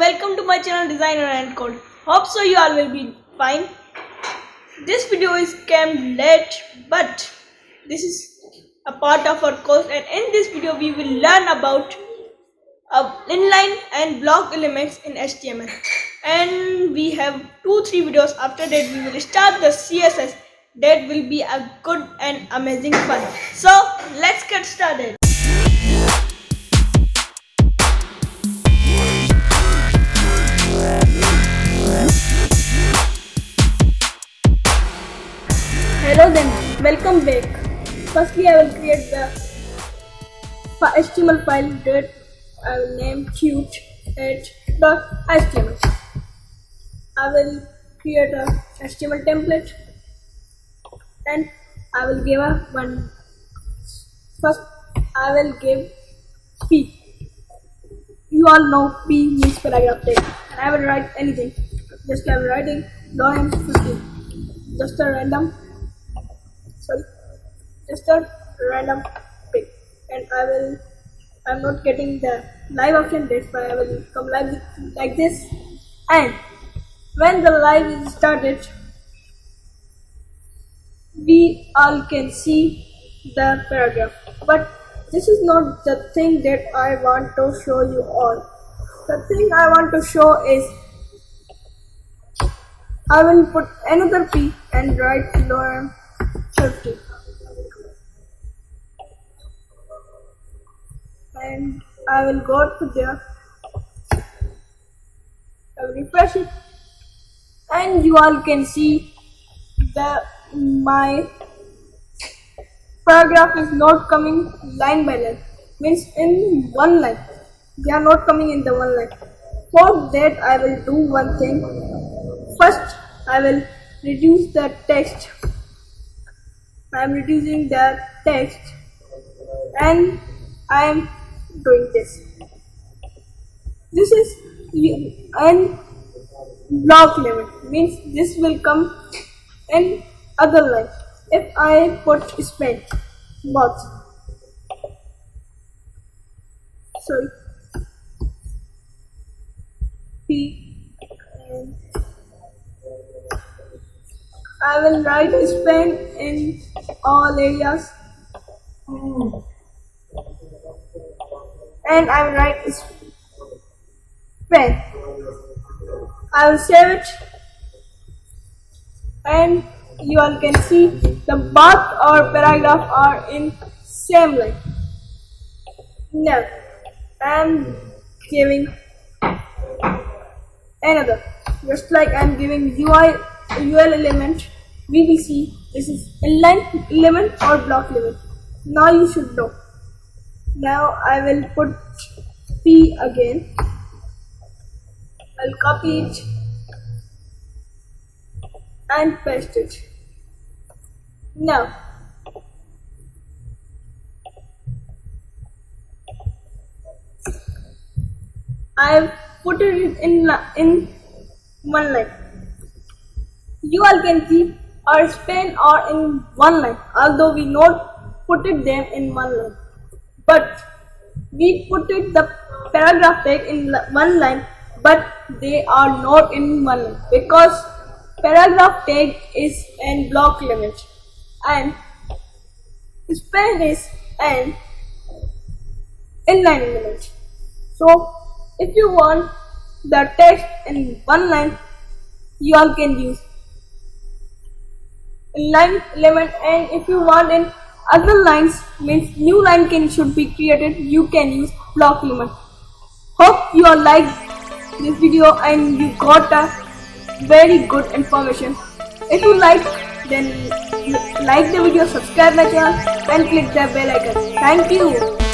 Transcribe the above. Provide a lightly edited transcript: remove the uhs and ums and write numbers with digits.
welcome to my channel DesignerNDcode. Hope so you all will be fine. This video is came late, but this is a part of our course, and in this video we will learn about inline and block elements in HTML. And we have 2-3 videos after that. We will start the CSS. That will be a good and amazing fun. So let's get started. Hello then, welcome back. Firstly, I will create the HTML file that I will name cute@.html. I will create a HTML template and I will give first I will give P. You all know P means paragraph tag, and I will write anything. Just I am writing $15. Just a random pic, and I'm not getting the live option, that's why I will come live like this. And when the live is started, we all can see the paragraph, but this is not the thing that I want to show you all. The thing I want to show is I will put another P and write lorem 50, and I will go to there. I will refresh it, and you all can see my paragraph is not coming line by line, means in one line. They are not coming in the one line. For that I will do one thing. First I will reduce the text. I am reducing the text, and I am doing this. This is an block limit, means this will come in other line. If I put span both, P, and I will write span in all areas, and I will write span. I will save it, and you all can see the both or paragraph are in same line. Now I am giving another, just like I am giving UL element. We will see this is inline element or block element. Now you should know. Now I will put P again. I'll copy it and paste it. Now I have put it in one line. You all can see our span are in one line, although we not put it them in one line, but we put it the paragraph tag in one line, but they are not in one line because paragraph tag is an block element and span is an inline element. So if you want the text in one line, you all can use inline element, and if you want in other lines, means new line should be created, you can use block element. Hope you all like this video and you got a very good information. If you like, then like the video, subscribe my channel and click the bell icon. Thank you.